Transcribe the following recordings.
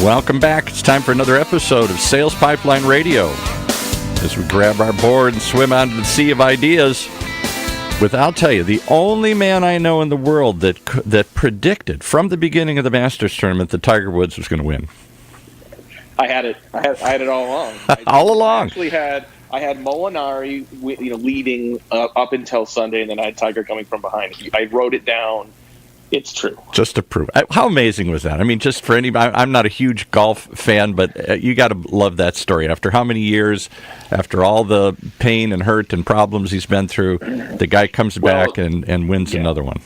Welcome back. It's time for another episode of Sales Pipeline Radio. As we grab our board and swim out into the sea of ideas, I'll tell you, the only man I know in the world that predicted from the beginning of the Masters tournament that Tiger Woods was going to win. I had it all along. All along. I had Molinari, leading up until Sunday, and then I had Tiger coming from behind. I wrote it down. It's true. Just to prove. How amazing was that? I mean, just for anybody, I'm not a huge golf fan, but you got to love that story. After how many years, after all the pain and hurt and problems he's been through, the guy comes back and wins another one.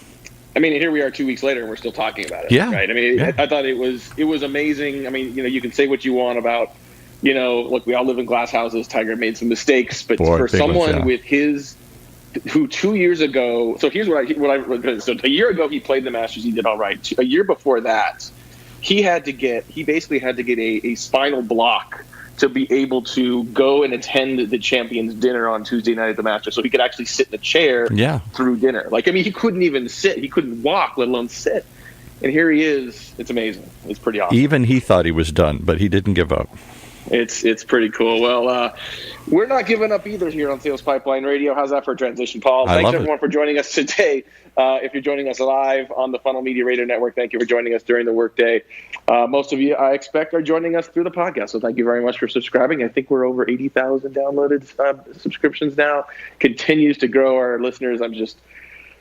I mean, here we are 2 weeks later, and we're still talking about it. Yeah. Right? I mean, I thought it was amazing. I mean, you can say what you want about, look, we all live in glass houses. Tiger made some mistakes, but for someone with who 2 years ago, so here's so a year ago he played the Masters, he did all right. A year before that, he basically had to get a spinal block to be able to go and attend the Champions Dinner on Tuesday night at the Masters, so he could actually sit in a chair through dinner. Like, I mean, he couldn't even sit, he couldn't walk, let alone sit. And here he is. It's amazing. It's pretty awesome. Even he thought he was done, but he didn't give up. It's pretty cool. Well, we're not giving up either here on Sales Pipeline Radio. How's that for a transition, Paul? Thanks, everyone, for joining us today. If you're joining us live on the Funnel Media Radio Network, thank you for joining us during the workday. Most of you, I expect, are joining us through the podcast, so thank you very much for subscribing. I think we're over 80,000 downloaded subscriptions now. Continues to grow our listeners. I'm just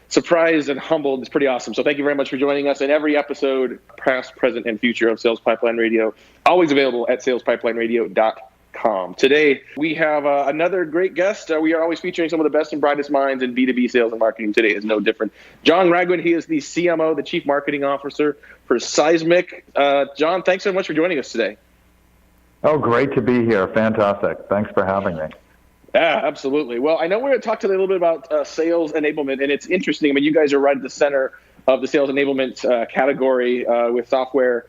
surprised and humbled. It's pretty awesome. So thank you very much for joining us in every episode, past, present, and future of Sales Pipeline Radio. Always available at salespipelineradio.com. Today, we have another great guest. We are always featuring some of the best and brightest minds in B2B sales and marketing. Today is no different. John Raguin, he is the CMO, the Chief Marketing Officer for Seismic. John, thanks so much for joining us today. Oh, great to be here. Fantastic. Thanks for having me. Yeah, absolutely. Well, I know we're going to talk today a little bit about sales enablement, and it's interesting. I mean, you guys are right at the center of the sales enablement category with software.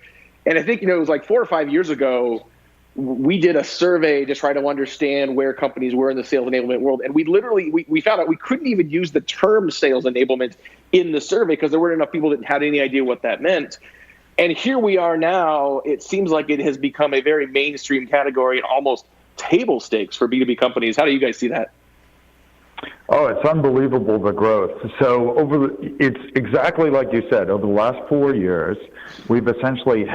And I think, it was like 4 or 5 years ago, we did a survey to try to understand where companies were in the sales enablement world. And we literally, we found out we couldn't even use the term sales enablement in the survey because there weren't enough people that had any idea what that meant. And here we are now. It seems like it has become a very mainstream category and almost table stakes for B2B companies. How do you guys see that? Oh, it's unbelievable, the growth. So it's exactly like you said. Over the last 4 years, we've essentially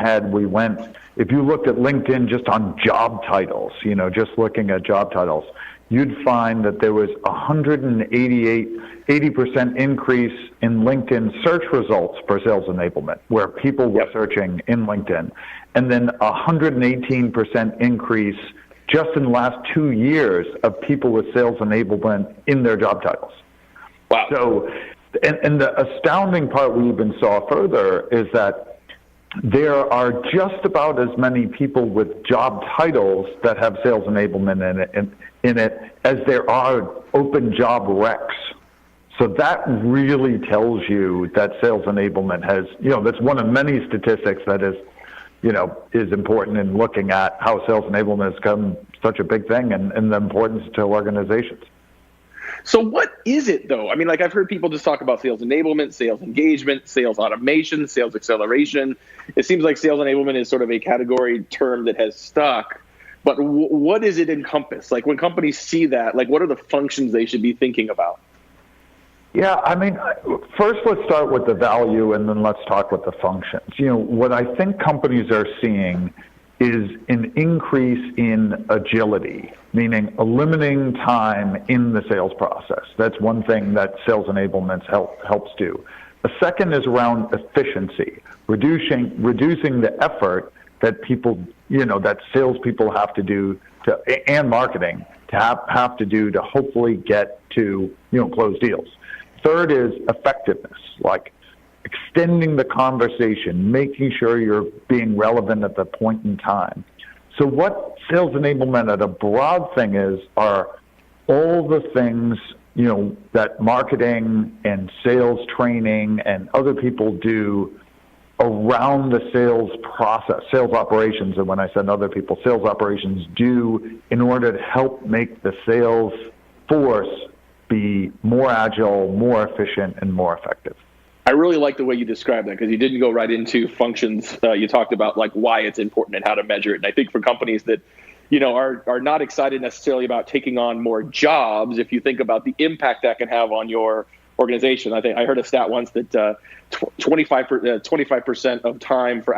if you looked at LinkedIn just on job titles, just looking at job titles, you'd find that there was 80% increase in LinkedIn search results for sales enablement, where people were searching in LinkedIn. And then 118% increase just in the last 2 years of people with sales enablement in their job titles. Wow. So, and the astounding part we even saw further is that there are just about as many people with job titles that have sales enablement in it as there are open job recs. So that really tells you that sales enablement has, that's one of many statistics that is important in looking at how sales enablement has become such a big thing and the importance to organizations. So what is it, though? I mean, like, I've heard people just talk about sales enablement, sales engagement, sales automation, sales acceleration. It seems like sales enablement is sort of a category term that has stuck. But what does it encompass? Like, when companies see that, like, what are the functions they should be thinking about? Yeah, I mean, first let's start with the value and then let's talk with the functions. What I think companies are seeing is an increase in agility, meaning eliminating time in the sales process. That's one thing that sales enablement helps do. A second is around efficiency, reducing the effort that people, that salespeople have to do and marketing have to do to hopefully get to, close deals. Third is effectiveness, like extending the conversation, making sure you're being relevant at the point in time. So what sales enablement at a broad thing are all the things, that marketing and sales training and other people do around the sales process, sales operations, and when I said other people, sales operations do in order to help make the sales force be more agile, more efficient, and more effective. I really like the way you described that, because you didn't go right into functions. You talked about like why it's important and how to measure it. And I think for companies that, are not excited necessarily about taking on more jobs, if you think about the impact that can have on your organization. I think I heard a stat once that 25% of time for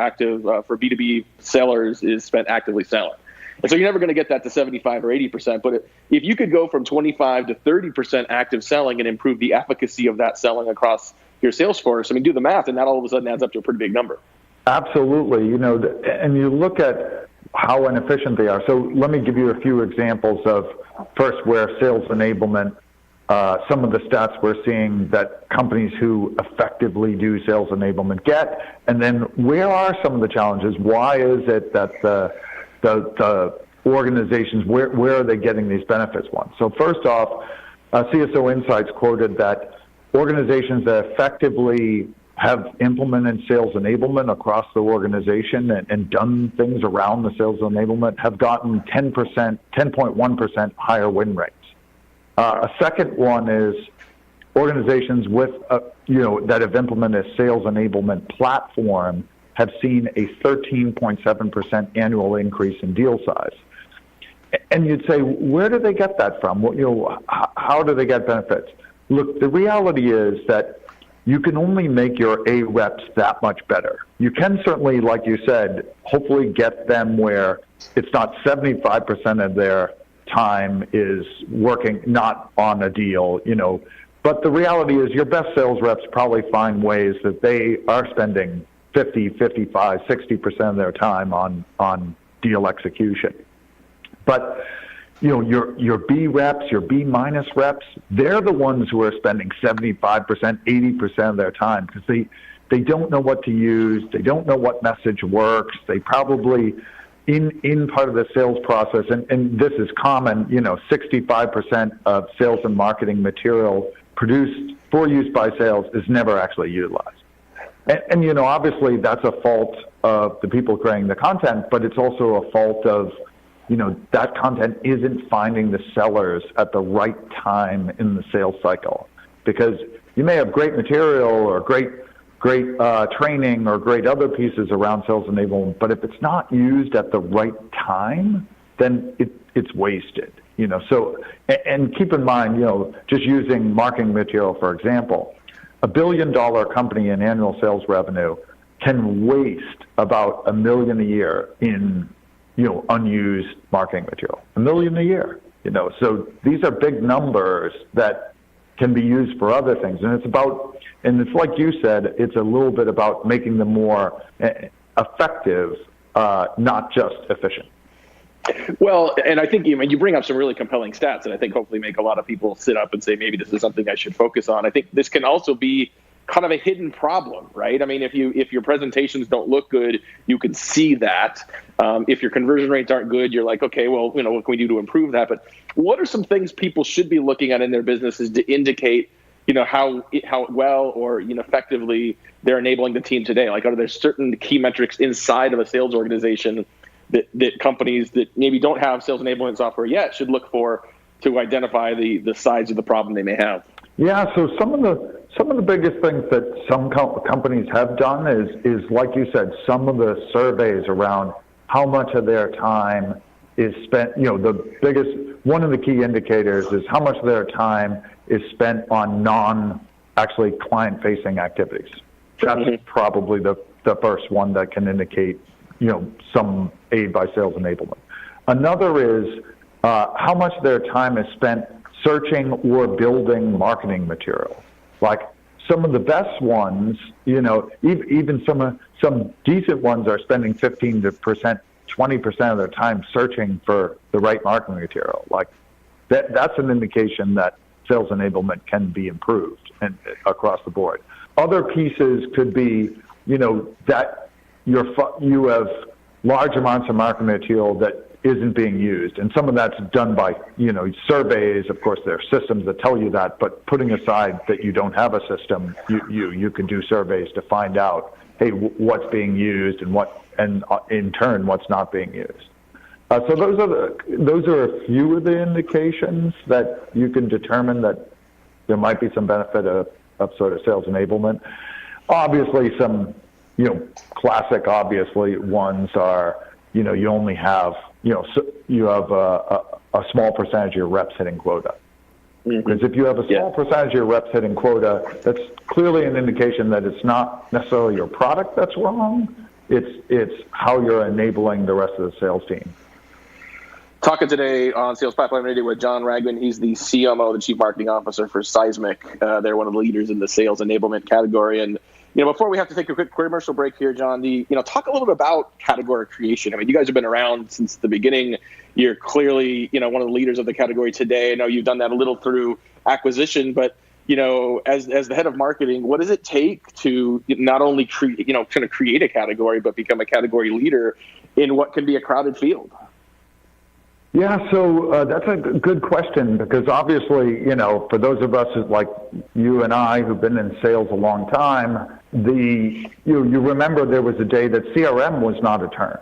for B2B sellers is spent actively selling. And so you're never going to get that to 75 or 80%. But if you could go from 25 to 30% active selling and improve the efficacy of that selling across your sales force, I mean, do the math, and that all of a sudden adds up to a pretty big number. Absolutely. And you look at how inefficient they are. So let me give you a few examples of, first, where sales enablement, some of the stats we're seeing that companies who effectively do sales enablement get, and then where are some of the challenges? Why is it that the organizations, where are they getting these benefits? So first off, CSO Insights quoted that organizations that effectively have implemented sales enablement across the organization and done things around the sales enablement have gotten 10.1% higher win rates. A second one is organizations with that have implemented a sales enablement platform have seen a 13.7% annual increase in deal size. And you'd say, where do they get that from? How do they get benefits? Look, the reality is that you can only make your A reps that much better. You can certainly, like you said, hopefully get them where it's not 75% of their time is working not on a deal, But the reality is your best sales reps probably find ways that they are spending 50, 55, 60% of their time on deal execution. But your B reps, your B minus reps, they're the ones who are spending 75%, 80% of their time because they don't know what to use. They don't know what message works. They probably, in part of the sales process, and this is common, 65% of sales and marketing material produced for use by sales is never actually utilized. And obviously that's a fault of the people creating the content, but it's also a fault of that content isn't finding the sellers at the right time in the sales cycle. Because you may have great material or great training or great other pieces around sales enablement, but if it's not used at the right time, then it's wasted. So, and keep in mind, just using marketing material, for example, $1 billion company in annual sales revenue can waste about $1 million a year in unused marketing material. $1 million a year, So these are big numbers that can be used for other things. And it's like you said, it's a little bit about making them more effective, not just efficient. Well, and I think you bring up some really compelling stats that I think hopefully make a lot of people sit up and say, maybe this is something I should focus on. I think this can also be kind of a hidden problem, right? I mean, if your presentations don't look good, you can see that. If your conversion rates aren't good, you're like, okay, well, what can we do to improve that? But what are some things people should be looking at in their businesses to indicate, how well or effectively they're enabling the team today? Like, are there certain key metrics inside of a sales organization that companies that maybe don't have sales enablement software yet should look for to identify the size of the problem they may have? Yeah, so some of the biggest things that some companies have done is like you said, some of the surveys around how much of their time is spent. One of the key indicators is how much of their time is spent on actually client-facing activities. That's probably the first one that can indicate some aid by sales enablement. Another is how much of their time is spent searching or building marketing material. Like some of the best ones, even some decent ones are spending 15%, 20% of their time searching for the right marketing material. Like that's an indication that sales enablement can be improved and across the board. Other pieces could be, that you have large amounts of marketing material that isn't being used. And some of that's done by, surveys. Of course, there are systems that tell you that, but putting aside that you don't have a system, you can do surveys to find out, hey, what's being used and in turn, what's not being used. So those are a few of the indications that you can determine that there might be some benefit of sort of sales enablement. Obviously, some, classic, obviously, ones are, you only have, so you have a small percentage of your reps hitting quota. Because if you have a small percentage of your reps hitting quota, that's clearly an indication that it's not necessarily your product that's wrong. It's how you're enabling the rest of the sales team. Talking today on Sales Pipeline Radio with John Raguin. He's the CMO, the Chief Marketing Officer for Seismic. They're one of the leaders in the sales enablement category. And before we have to take a quick commercial break here, John, talk a little bit about category creation. I mean, you guys have been around since the beginning. You're clearly, one of the leaders of the category today. I know you've done that a little through acquisition, but as the head of marketing, what does it take to not only create a category, but become a category leader in what can be a crowded field? Yeah, so that's a good question, because obviously, for those of us like you and I who've been in sales a long time, you remember there was a day that CRM was not a term.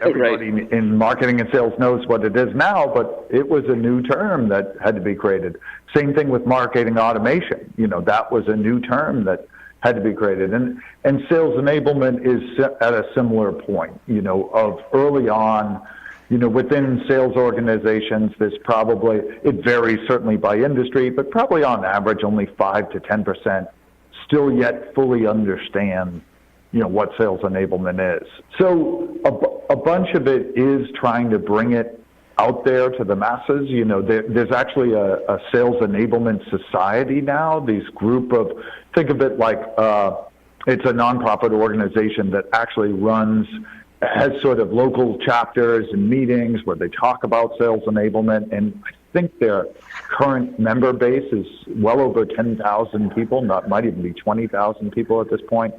Everybody right. in marketing and sales knows what it is now, but it was a new term that had to be created. Same thing with marketing automation. That was a new term that had to be created. And sales enablement is at a similar point, of early on. Within sales organizations, there's probably, it varies certainly by industry, but probably on average only 5 to 10% still yet fully understand, what sales enablement is. So a bunch of it is trying to bring it out there to the masses. There's actually a sales enablement society now. These group of, think of it like it's a nonprofit organization that actually has sort of local chapters and meetings where they talk about sales enablement, and I think their current member base is well over 10,000 people, might even be 20,000 people at this point.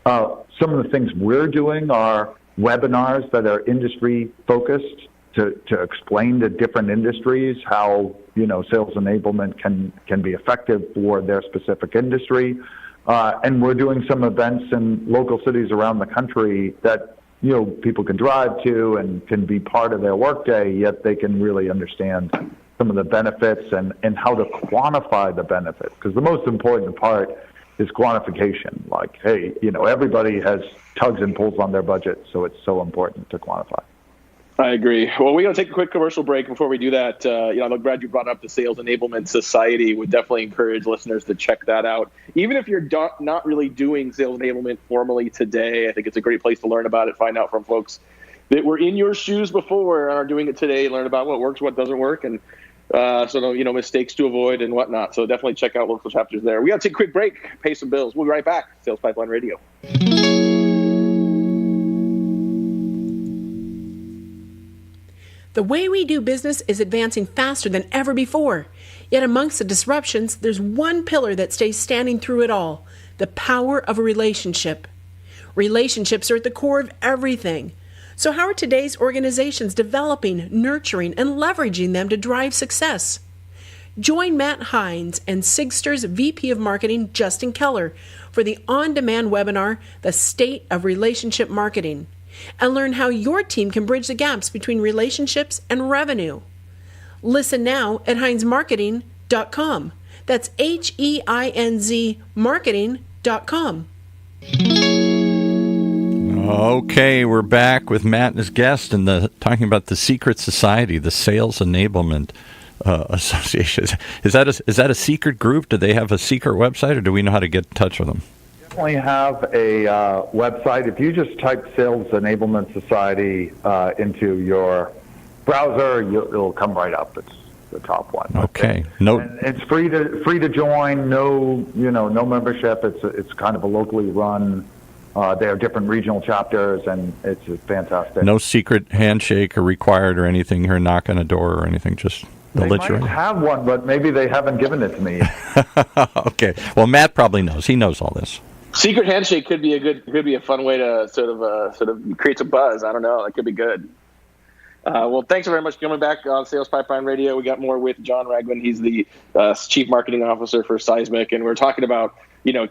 Some of the things we're doing are webinars that are industry focused to explain to different industries how, sales enablement can be effective for their specific industry. And we're doing some events in local cities around the country that people can drive to and can be part of their workday, yet they can really understand some of the benefits and how to quantify the benefits. Because the most important part is quantification. Like, hey, everybody has tugs and pulls on their budget, so it's so important to quantify. I agree. Well, we're going to take a quick commercial break. Before we do that, I'm glad you brought up the Sales Enablement Society. Would definitely encourage listeners to check that out. Even if you're not really doing sales enablement formally today, I think it's a great place to learn about it, find out from folks that were in your shoes before and are doing it today, learn about what works, what doesn't work, and mistakes to avoid and whatnot. So definitely check out local chapters there. We got to take a quick break, pay some bills. We'll be right back. Sales Pipeline Radio. The way we do business is advancing faster than ever before. Yet amongst the disruptions, there's one pillar that stays standing through it all: the power of a relationship. Relationships are at the core of everything. So how are today's organizations developing, nurturing, and leveraging them to drive success? Join Matt Hines and Sigster's VP of Marketing, Justin Keller, for the on-demand webinar, The State of Relationship Marketing, and learn how your team can bridge the gaps between relationships and revenue. Listen now at HeinsMarketing.com. That's HEINZ marketing.com. Okay, we're back with Matt and his guest and talking about the secret society, the Sales Enablement Association. Is that a secret group? Do they have a secret website, or do we know how to get in touch with them? Definitely have a website. If you just type Sales Enablement Society into your browser, it'll come right up. It's the top one. Okay. And it's free to join. No membership. It's kind of a locally run. They have different regional chapters, and it's fantastic. No secret handshake are required or anything here, knock on a door or anything. Just they might have one, but maybe they haven't given it to me. Okay. Well, Matt probably knows. He knows all this. Secret handshake could be a fun way to sort of create some buzz. I don't know. It could be good. Well, thanks very much for coming back on Sales Pipeline Radio. We got more with John Raguin. He's the Chief Marketing Officer for Seismic, and we're talking about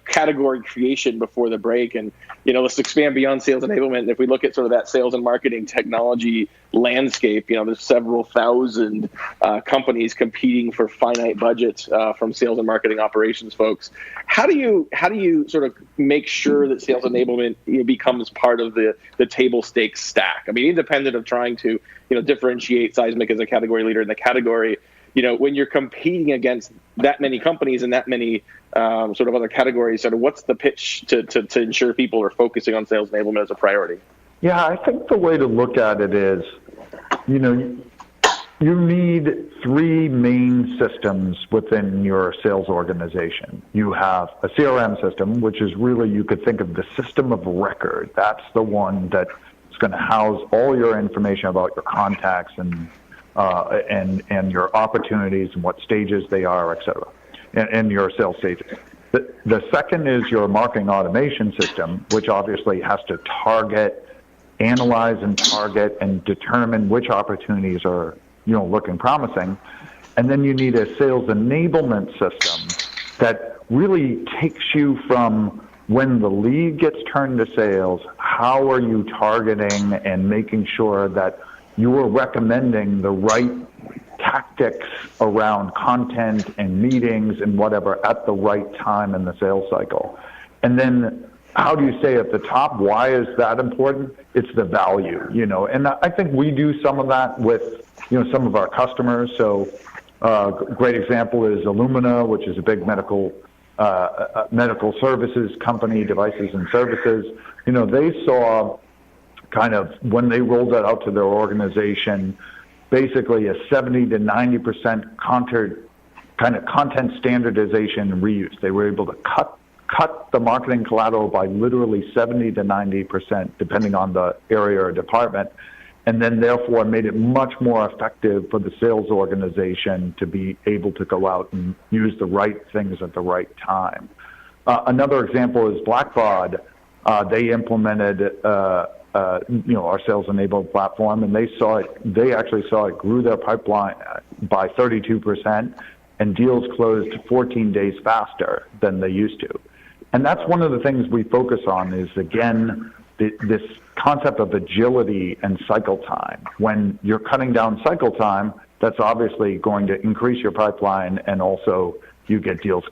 category creation before the break. And, let's expand beyond sales enablement. And if we look at sort of that sales and marketing technology landscape, there's several thousand companies competing for finite budgets from sales and marketing operations folks. How do you sort of make sure that sales enablement becomes part of the table stakes stack? I mean, independent of trying to differentiate Seismic as a category leader in the category, when you're competing against that many companies and that many sort of other categories, sort of what's the pitch to ensure people are focusing on sales enablement as a priority? Yeah, I think the way to look at it is, you need three main systems within your sales organization. You have a CRM system, which is really, you could think of the system of record. That's the one that's going to house all your information about your contacts and your opportunities and what stages they are, et cetera, and your sales stages. The second is your marketing automation system, which obviously has to analyze and target and determine which opportunities are looking promising. And then you need a sales enablement system that really takes you from when the lead gets turned to sales, how are you targeting and making sure that you're recommending the right tactics around content and meetings and whatever at the right time in the sales cycle. And then how do you stay at the top? Why is that important? It's the value, and I think we do some of that with some of our customers. So great example is Illumina, which is a big medical services company, devices and services. They saw kind of, when they rolled that out to their organization, basically a 70 to 90% content standardization and reuse. They were able to cut the marketing collateral by literally 70 to 90%, depending on the area or department, and then therefore made it much more effective for the sales organization to be able to go out and use the right things at the right time. Another example is Blackbaud. They implemented our sales enablement platform, and they actually saw it grew their pipeline by 32%, and deals closed 14 days faster than they used to. And that's one of the things we focus on is, again, this concept of agility and cycle time. When you're cutting down cycle time, that's obviously going to increase your pipeline, and also you get deals,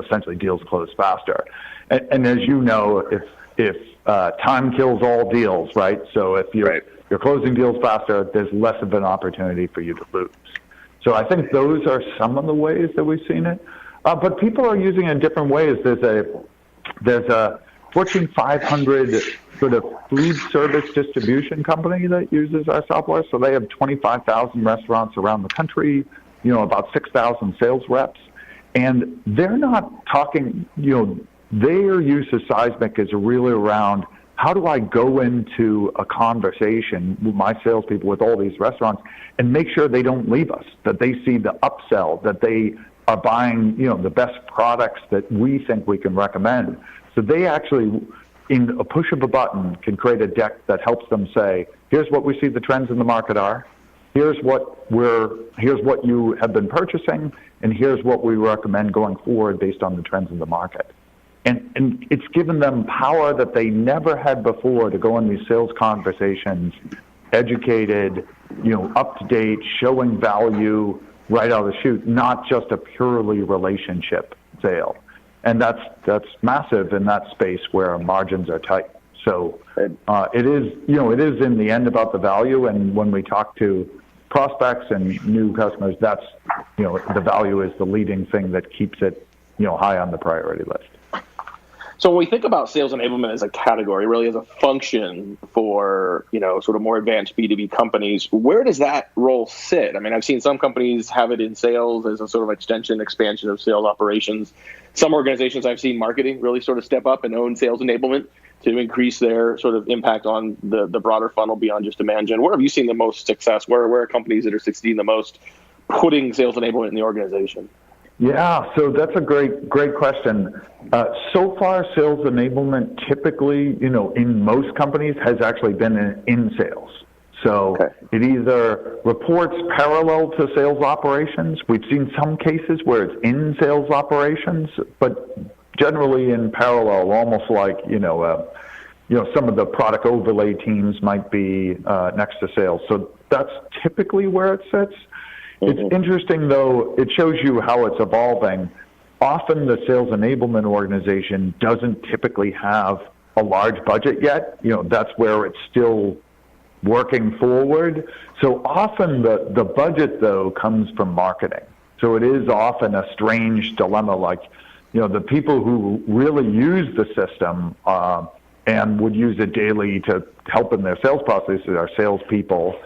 essentially deals closed faster. And as you know, if time kills all deals, right? So if you're closing deals faster, there's less of an opportunity for you to lose. So I think those are some of the ways that we've seen it. But people are using it in different ways. There's a Fortune 500 sort of food service distribution company that uses our software. So they have 25,000 restaurants around the country, about 6,000 sales reps. And they're not talking, their use of Seismic is really around, how do I go into a conversation with my salespeople with all these restaurants and make sure they don't leave us, that they see the upsell, that they are buying, the best products that we think we can recommend. So they actually, in a push of a button, can create a deck that helps them say, here's what we see the trends in the market are, here's what you have been purchasing, and here's what we recommend going forward based on the trends in the market. And it's given them power that they never had before to go in these sales conversations, educated, up to date, showing value right out of the chute, not just a purely relationship sale. And that's massive in that space where margins are tight. So it is in the end about the value. And when we talk to prospects and new customers, that's, the value is the leading thing that keeps it, high on the priority list. So when we think about sales enablement as a category, really as a function for, sort of more advanced B2B companies, where does that role sit? I mean, I've seen some companies have it in sales as a sort of expansion of sales operations. Some organizations I've seen marketing really sort of step up and own sales enablement to increase their sort of impact on the broader funnel beyond just demand gen. Where have you seen the most success? Where are companies that are succeeding the most putting sales enablement in the organization? Yeah, so that's a great question. So far, sales enablement typically, in most companies has actually been in sales. So It either reports parallel to sales operations. We've seen some cases where it's in sales operations, but generally in parallel, almost like, some of the product overlay teams might be next to sales. So that's typically where it sits. It's interesting, though, it shows you how it's evolving. Often the sales enablement organization doesn't typically have a large budget yet. That's where it's still working forward. So often the budget, though, comes from marketing. So it is often a strange dilemma, like, the people who really use the system and would use it daily to help in their sales processes are salespeople,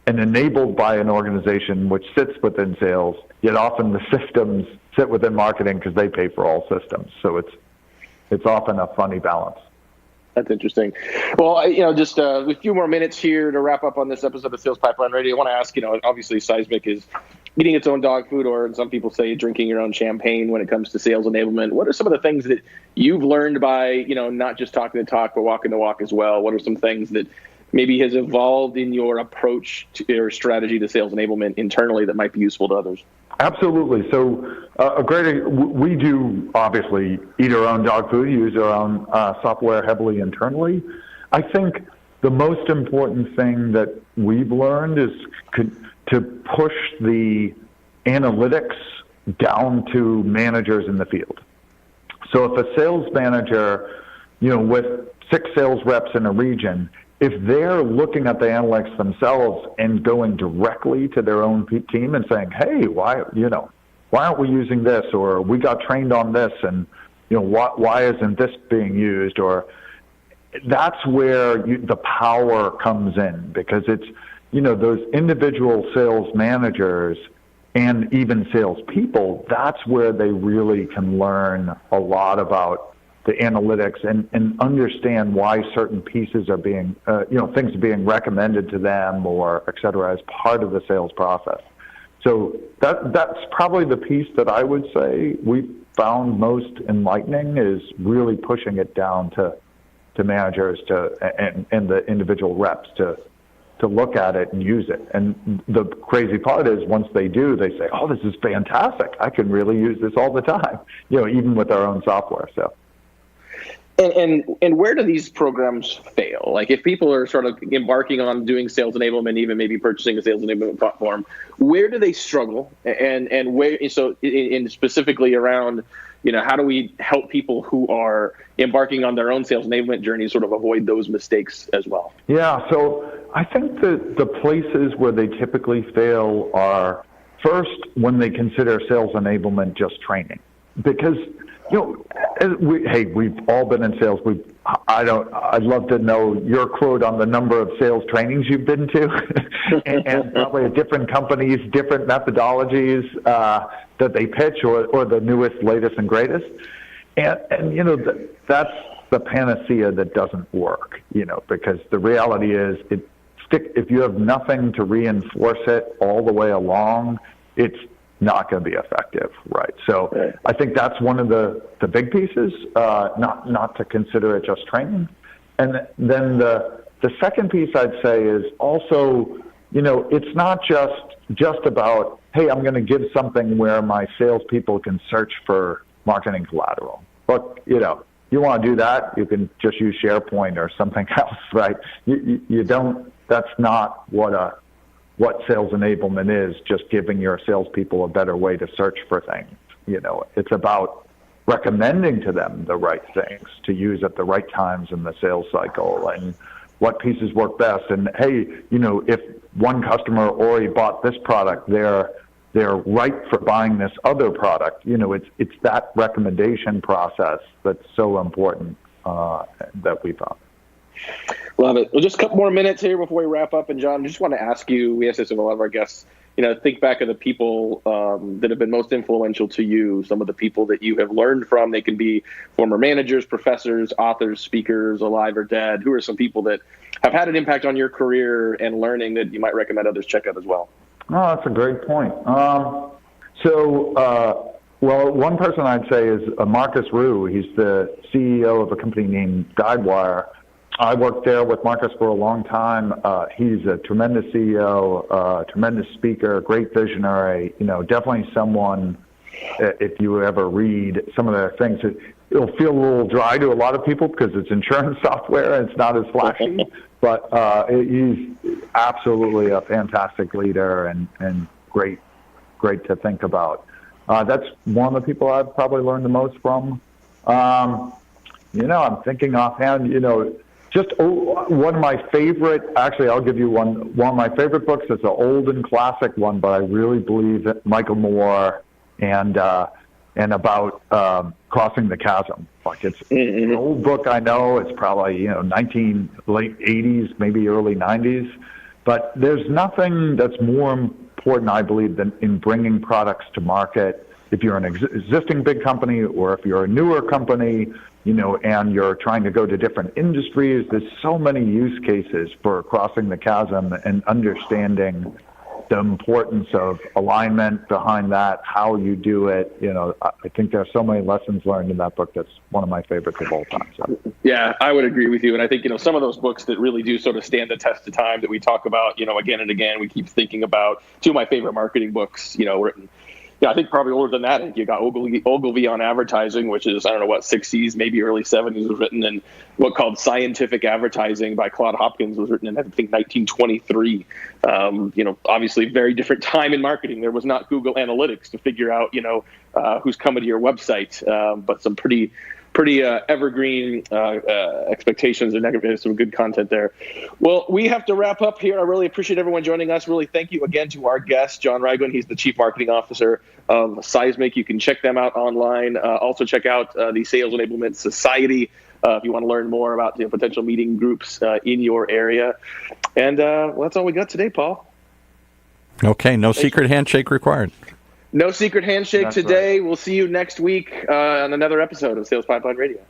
and enabled by an organization which sits within sales, yet often the systems sit within marketing because they pay for all systems. So it's often a funny balance. That's interesting. Well, just a few more minutes here to wrap up on this episode of Sales Pipeline Radio. I want to ask, obviously Seismic is eating its own dog food, or some people say drinking your own champagne when it comes to sales enablement. What are some of the things that you've learned by, not just talking the talk, but walking the walk as well? What are some things that maybe has evolved in your approach to your strategy to sales enablement internally that might be useful to others? Absolutely. So we do obviously eat our own dog food, use our own software heavily internally. I think the most important thing that we've learned is to push the analytics down to managers in the field. So if a sales manager, with 6 sales reps in a region, if they're looking at the analytics themselves and going directly to their own team and saying, hey, why aren't we using this? Or we got trained on this, and why isn't this being used? Or that's where the power comes in, because it's, those individual sales managers and even salespeople, that's where they really can learn a lot about the analytics and understand why certain pieces are being, things are being recommended to them, or et cetera, as part of the sales process. So that's probably the piece that I would say we found most enlightening, is really pushing it down to managers and the individual reps to look at it and use it. And the crazy part is, once they do, they say, oh, this is fantastic. I can really use this all the time, even with our own software. So. And where do these programs fail? Like, if people are sort of embarking on doing sales enablement, even maybe purchasing a sales enablement platform, where do they struggle? And where, so in specifically around, how do we help people who are embarking on their own sales enablement journey sort of avoid those mistakes as well? Yeah, so I think that the places where they typically fail are, first, when they consider sales enablement just training. Because we've all been in sales. I'd love to know your quote on the number of sales trainings you've been to, and probably at different companies, different methodologies that they pitch, or the newest, latest, and greatest. And that's the panacea that doesn't work. Because the reality is, if you have nothing to reinforce it all the way along, it's not going to be effective, right? So I think that's one of the big pieces, not to consider it just training. And then the second piece I'd say is also, it's not just about, hey, I'm going to give something where my salespeople can search for marketing collateral. Look, you want to do that, you can just use SharePoint or something else, right? You don't. That's not what sales enablement is, just giving your salespeople a better way to search for things. It's about recommending to them the right things to use at the right times in the sales cycle, and what pieces work best. And hey, if one customer already bought this product, they're right for buying this other product. It's that recommendation process that's so important that we found. Love it. Well, just a couple more minutes here before we wrap up. And John, I just want to ask you, we ask this of a lot of our guests, think back of the people that have been most influential to you, some of the people that you have learned from. They can be former managers, professors, authors, speakers, alive or dead. Who are some people that have had an impact on your career and learning that you might recommend others check out as well? Oh, that's a great point. Well, one person I'd say is Marcus Rue. He's the CEO of a company named Guidewire. I worked there with Marcus for a long time. He's a tremendous CEO, tremendous speaker, great visionary, definitely someone, if you ever read some of the things, it'll feel a little dry to a lot of people because it's insurance software and it's not as flashy. But he's absolutely a fantastic leader and great to think about. That's one of the people I've probably learned the most from. I'm thinking offhand, just one of my favorite, actually I'll give you one of my favorite books. It's an old and classic one, but I really believe that Michael Moore and about crossing the chasm. Like it's an old book, I know. It's probably late 80s, maybe early 90s. But there's nothing that's more important, I believe, than in bringing products to market. If you're an existing big company or if you're a newer company, and you're trying to go to different industries, there's so many use cases for crossing the chasm and understanding the importance of alignment behind that, how you do it. I think there are so many lessons learned in that book. That's one of my favorites of all time. So. Yeah, I would agree with you. And I think, some of those books that really do sort of stand the test of time that we talk about, again and again, we keep thinking about two of my favorite marketing books, written. Yeah, I think probably older than that. You got Ogilvy on Advertising, which is, 60s, maybe early 70s, was written, and what called Scientific Advertising by Claude Hopkins was written in, I think, 1923. Obviously very different time in marketing. There was not Google Analytics to figure out, who's coming to your website, but some pretty evergreen expectations and some good content there. Well, we have to wrap up here. I really appreciate everyone joining us. Really thank you again to our guest, John Raguin. He's the Chief Marketing Officer of Seismic. You can check them out online. Also check out the Sales Enablement Society if you want to learn more about potential meeting groups in your area. And that's all we got today, Paul. Okay, no secret handshake required. No secret handshake today. Right. We'll see you next week on another episode of Sales Pipeline Radio.